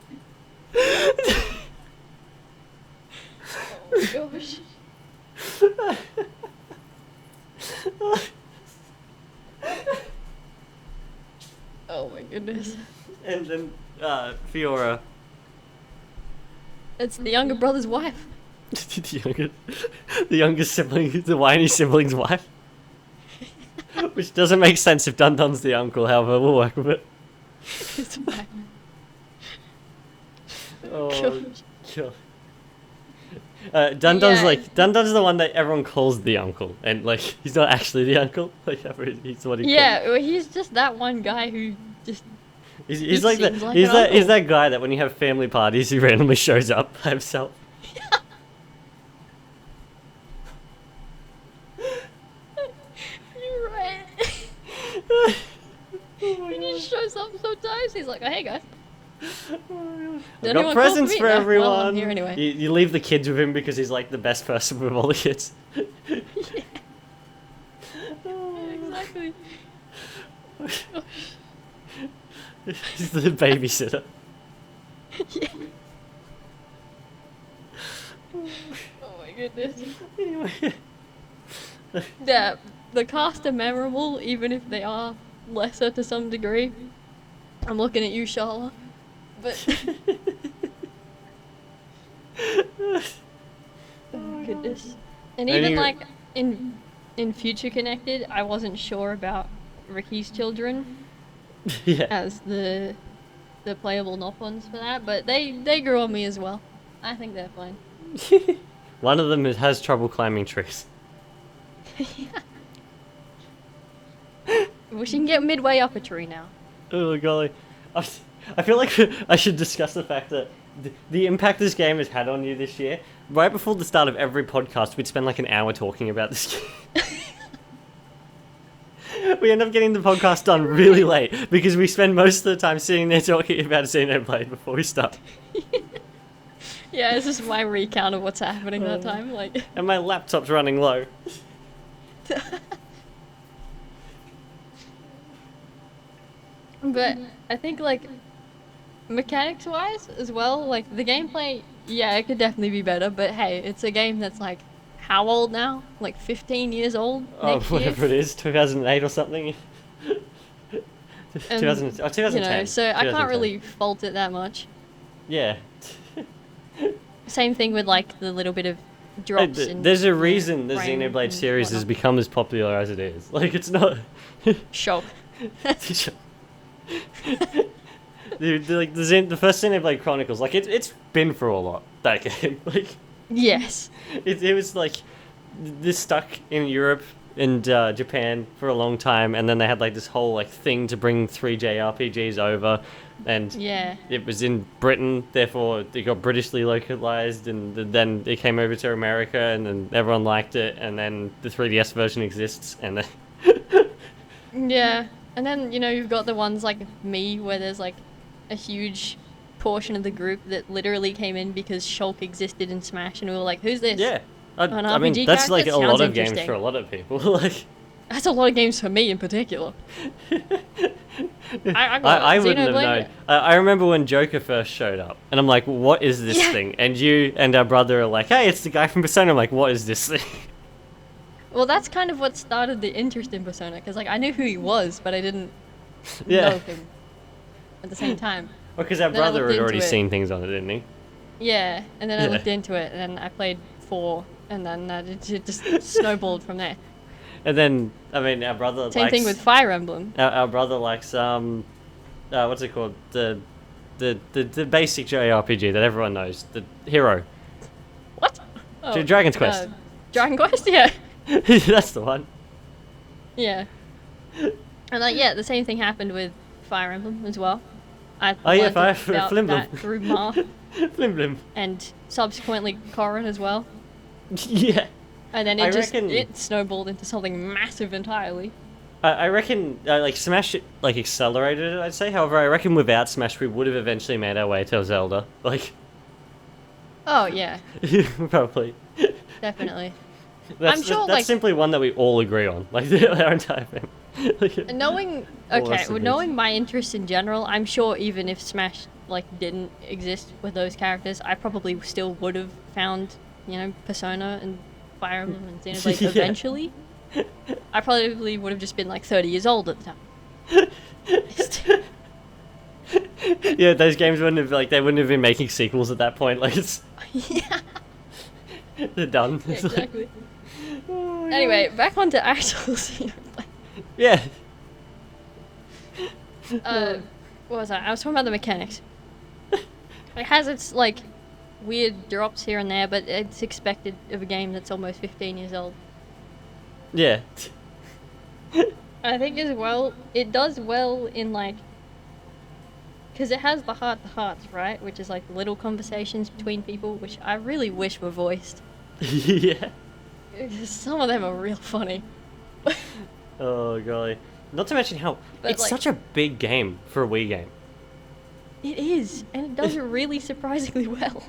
Oh gosh. Oh my goodness. And then Fiora. It's the younger brother's wife. the youngest sibling, the whiny sibling's wife. Which doesn't make sense if Dun Dun's the uncle, however, we'll work with it. It's fine. Oh, Gosh. God. Dun Dun's Yeah. like, Dun Dun's the one that everyone calls the uncle, and like, he's not actually the uncle, like, he's what he Yeah, well, he's just that one guy who just. he's like seems like he's an that he's uncle. that guy that when you have family parties, he randomly shows up by himself. You're right. He just shows up sometimes. He's like, oh, hey guys. I've anyone got call presents me? for No, well, everyone. I'm here anyway. You leave the kids with him because he's like the best person with all the kids. Exactly. He's the babysitter. Yeah. Oh my goodness. Anyway. Yeah, the cast are memorable, even if they are lesser to some degree. I'm looking at you, Charlotte. But. Oh goodness. And even like in Future Connected, I wasn't sure about Ricky's children Yeah. as the playable not ones for that, but they grew on me as well. I think they're fine. One of them has trouble climbing trees. Well, she can get midway up a tree now. Oh golly. I feel like I should discuss the fact that the impact this game has had on you this year. Right before the start of every podcast, we'd spend like an hour talking about this game. We end up getting the podcast done really late because we spend most of the time sitting there talking about Xenoblade Blade before we start. Yeah, it's just my recount of what's happening that time. Like, and my laptop's running low. But I think, like, mechanics-wise as well, like, the gameplay, yeah, it could definitely be better, but hey, it's a game that's, like, how old now? Like, 15 years old next whatever year? it is, 2008 or something. 2010. You know, so I 2010. can't really fault it that much. Yeah. Same thing with, like, the little bit of drops in There's a reason the frame Xenoblade and series has whatnot. become as popular as it is. Like, it's not... Shock. Dude, like the first Xenoblade Chronicles, like it's been through a lot, that game. Like Yes. it was like this stuck in Europe and Japan for a long time, and then they had like this whole like thing to bring 3J RPGs over, and Yeah. it was in Britain, therefore it got Britishly localized, and then it came over to America, and then everyone liked it, and then the 3DS version exists, and then Yeah. And then, you know, you've got the ones like me where there's like a huge portion of the group that literally came in because Shulk existed in Smash, and we were like, who's this? yeah. An I mean, RPG that's like a character? lot Sounds of games interesting. for a lot of people. Like, That's a lot of games for me in particular. I I wouldn't have Xenoblade- known. I remember when Joker first showed up, and I'm like, what is this Yeah. thing? And you and our brother are like, hey, it's the guy from Persona. I'm like, what is this thing? Well, that's kind of what started the interest in Persona, because like I knew who he was, but I didn't Yeah. know him at the same time. Well, because our Then I brother looked had already into it. seen things on it, didn't he? Yeah, and then I Yeah. looked into it, and then I played 4, and then it just snowballed from there. And then, I mean, our brother Same likes... thing with Fire Emblem. Our brother likes, what's it called? The basic JRPG that everyone knows. The Hero. What? Oh, Dragon's Quest. Dragon Quest, yeah. That's the one. Yeah. And like, yeah, the same thing happened with Fire Emblem as well. I Oh, yeah, learned Fire about Flim that Blim. through Ma, Blim blim. and subsequently Corrin as well. Yeah. And then I it reckon- it snowballed into something massive entirely. I reckon, like, Smash, like, accelerated it, I'd say. However, I reckon without Smash, we would have eventually made our way to Zelda. Like, Oh yeah, probably. definitely. That's sure, that's like- simply one that we all agree on. Like, our entire family. Like, Knowing All okay, us well, agrees. knowing my interests in general, I'm sure even if Smash like didn't exist with those characters, I probably still would have found, you know, Persona and Fire Emblem and Xenoblade Yeah. eventually. I probably would have just been like 30 years old at the time. yeah, those games wouldn't have, like, they wouldn't have been making sequels at that point. Like, it's, Yeah, they're done. It's like, exactly. oh, yeah. Anyway, back onto actual Xenoblade. Yeah. What was I? I was talking about the mechanics. It has its like weird drops here and there, but it's expected of a game that's almost 15 years old. Yeah. I think as well, it does well in like, because it has the heart to hearts, right? Which is like little conversations between people, which I really wish were voiced. Yeah. Some of them are real funny. Oh, golly. Not to mention how But, it's like- such a big game for a Wii game. It is, and it does it really surprisingly well.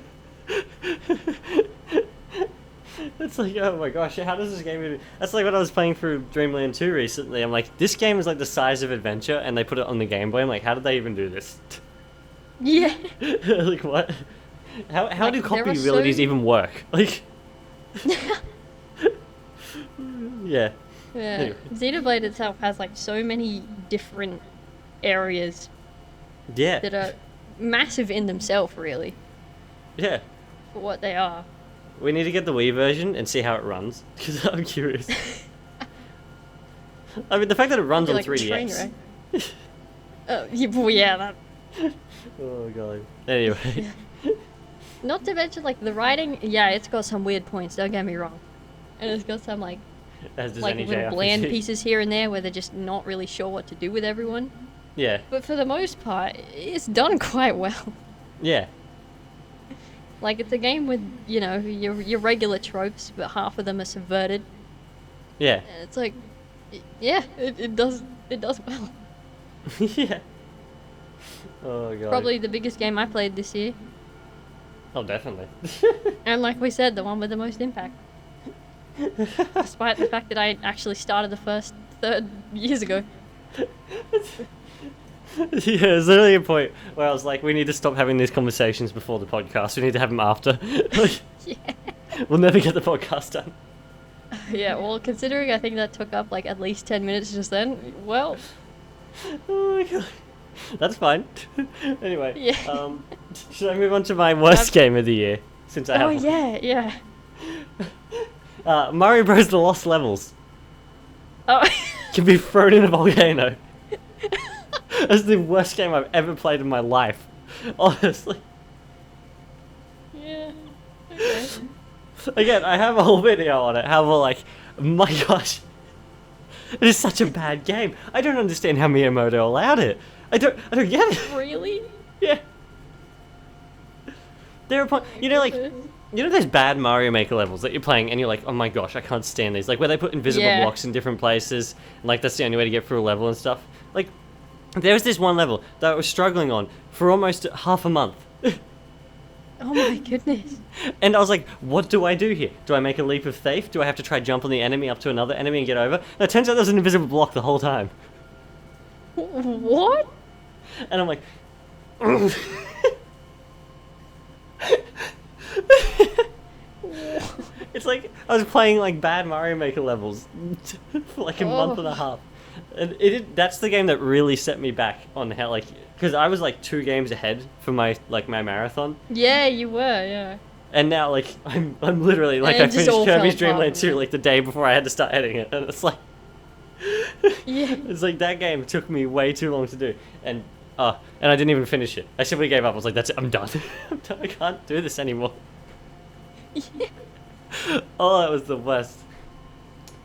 It's like, oh my gosh, how does this game even... That's like when I was playing through Dreamland 2 recently. I'm like, this game is like the size of Adventure, and they put it on the Game Boy. I'm like, how did they even do this? Yeah. Like, what? How Like, do there copy are so- abilities even work? Like... yeah. Yeah, Anyway. Xenoblade itself has like so many different areas Yeah. that are massive in themselves, really, Yeah. for what they are. We need to get the Wii version and see how it runs, because I'm curious. I mean, the fact that it runs on Like a train 3DS. wreck. Yeah, well, yeah, that. Oh, God. Anyway. Not to mention, like, the writing, yeah, it's got some weird points, don't get me wrong. And it's got some, like As does like any little JRPG. bland pieces here and there where they're just not really sure what to do with everyone. Yeah. But for the most part, it's done quite well. Yeah. Like, it's a game with, you know, your regular tropes, but half of them are subverted. Yeah. And it's like, Yeah, it does well. Yeah. Oh god. Probably the biggest game I played this year. Oh, definitely. And like we said, the one with the most impact. Despite the fact that I actually started the first third years ago. Yeah, there's literally a point where I was like, we need to stop having these conversations before the podcast. We need to have them after. Like, Yeah. we'll never get the podcast done. Yeah, well, considering I think that took up like at least 10 minutes just then, well, Oh my god. That's fine. Anyway, Yeah. should I move on to my worst game of the year? Since I have oh one? yeah. Mario Bros. The Lost Levels Oh, can be thrown in a volcano. That's the worst game I've ever played in my life. Honestly. yeah. Okay. Again, I have a whole video on it. However, like, my gosh. It is such a bad game. I don't understand how Miyamoto allowed it. I don't get it. Really? Yeah. There are you know, like, you know those bad Mario Maker levels that you're playing and you're like, oh my gosh, I can't stand these. Like where they put invisible Yeah. blocks in different places, and like that's the only way to get through a level and stuff. Like, there was this one level that I was struggling on for almost half a month. Oh my goodness. And I was like, what do I do here? Do I make a leap of faith? Do I have to try jump on the enemy up to another enemy and get over? And it turns out there's an invisible block the whole time. What? And I'm like, it's like I was playing like bad Mario Maker levels for like a month and a half. And that's the game that really set me back on how, like, because I was like 2 games ahead for my marathon. Yeah, you were, yeah. And now, like, I'm literally, like, And I it just finished all Kirby's fell Dream apart Land 2, from like, the day before I had to start editing it. And it's like, Yeah. it's like that game took me way too long to do. And I didn't even finish it. I simply gave up. I was like, that's it, I'm done. I'm done. I can't do this anymore. Yeah. Oh, that was the worst.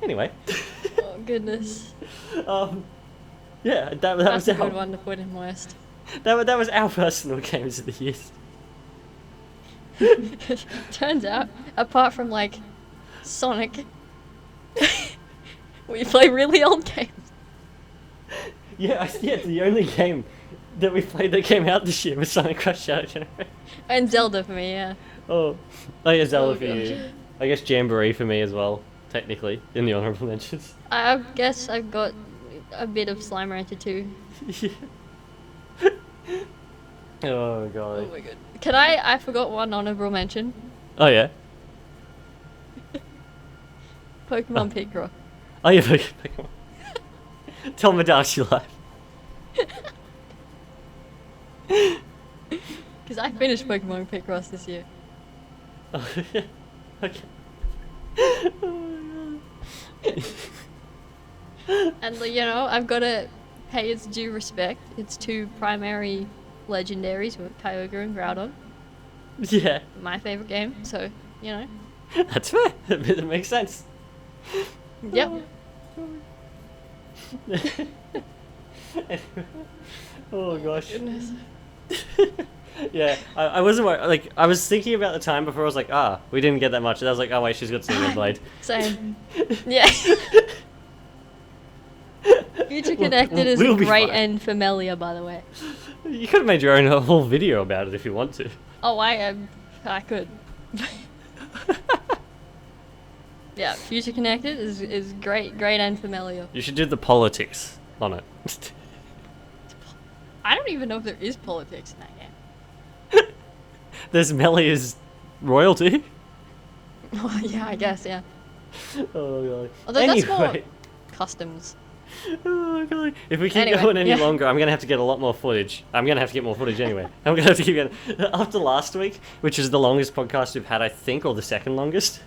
Anyway. Oh goodness. Yeah, that That's was a good our, one to put in worst. that was our personal games of the year. Turns out, apart from like Sonic, we play really old games. Yeah, it's the only game that we played that came out this year was Sonic Crush Shadow Generation. And Zelda for me, yeah. Oh yeah, Zelda Oh, for gosh. you. I guess Jamboree for me as well, technically, in the honorable mentions. I guess I've got a bit of Slime Rancher too. Yeah. Oh Oh god. my god. Can I forgot one honorable mention. Oh yeah. Pokemon Picross. Oh yeah, Pokemon. Tomodachi Life. Because I finished Pokemon Picross this year. Oh yeah. Okay. Oh my god. And you know, I've got to pay its due respect. It's 2 primary legendaries with Kyogre and Groudon. Yeah, My favorite game, so, you know. that's fair. That makes sense. Yep. Oh gosh. Goodness. Yeah, I wasn't like I was thinking about the time before. I was like, we didn't get that much. And I was like, oh wait, she's got Xenoblade. Same. Yeah. Future Connected is We'll be great fine. and familiar, by the way. You could have made your own whole video about it if you want to. Oh, I could. Yeah, Future Connected is great and familiar. You should do the politics on it. I don't even know if there is politics in that game. There's Melee as royalty. Oh, yeah, I guess, yeah. Oh god. Although that's more Anyway. customs. Oh god. If we keep Anyway, going any yeah. longer, I'm gonna have to get a lot more footage. I'm gonna have to get more footage anyway. I'm gonna have to keep getting. After last week, which is the longest podcast we've had, I think, or the second longest.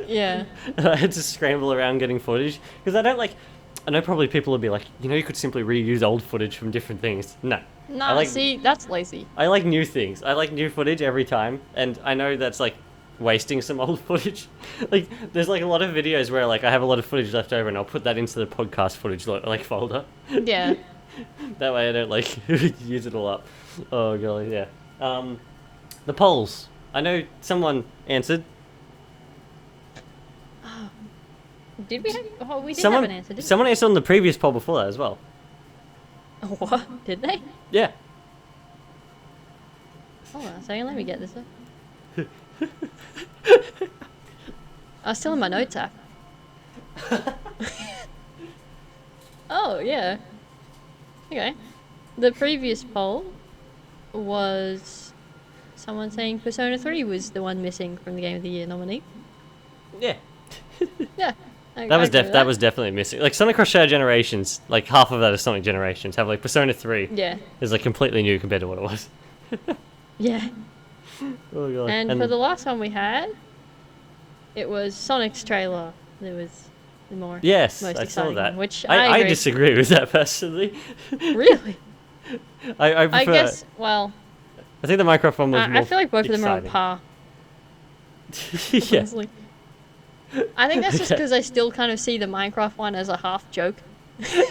Yeah. I had to scramble around getting footage because I don't like. I know probably people will be like, you could simply reuse old footage from different things. No. No, I like, see, that's lazy. I like new things. I like new footage every time, and I know that's like wasting some old footage. Like, there's like a lot of videos where like I have a lot of footage left over, and I'll put that into the podcast footage like folder. Yeah. That way I don't like use it all up. Oh golly, yeah. The polls. I know someone answered. Did we have? Oh, we did Someone, have an answer, didn't someone answered on the previous poll before that as well. we? What? Did they? Yeah. Hold on a second, let me get this up. I was still in my notes app. Oh, yeah. Okay. The previous poll was someone saying Persona 3 was the one missing from the Game of the Year nominee. Yeah. Yeah. That was definitely missing. Like Sonic Cross Shadow Generations, like half of that is Sonic Generations. Have like Persona 3 Yeah. is like completely new compared to what it was. Yeah. Oh god. And for the last one we had, it was Sonic's trailer. It was the most I exciting saw that. one, which I agree. disagree with that personally. Really? I prefer, I guess, well, I think the Minecraft one was more I feel like both of them are on exciting. par. Yeah. Honestly. I think that's just Okay. because I still kind of see the Minecraft one as a half joke.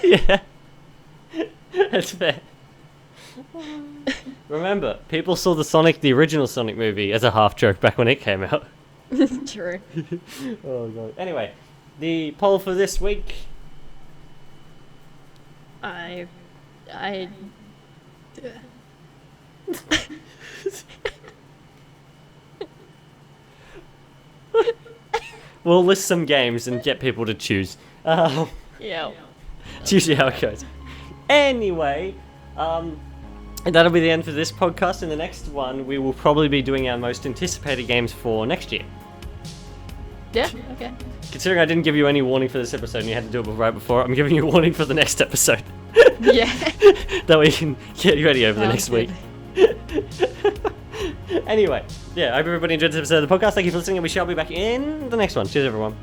Yeah. That's fair. Remember, people saw the original Sonic movie as a half joke back when it came out. True. Oh god. Anyway, the poll for this week. I We'll list some games and get people to choose. yeah. It's usually how it goes. Anyway, that'll be the end for this podcast. In the next one, we will probably be doing our most anticipated games for next year. Yeah. Okay. Considering I didn't give you any warning for this episode and you had to do it right before, I'm giving you a warning for the next episode. Yeah. That way you can get ready over the next good. week. Anyway, yeah, I hope everybody enjoyed this episode of the podcast. Thank you for listening, and we shall be back in the next one. Cheers, everyone.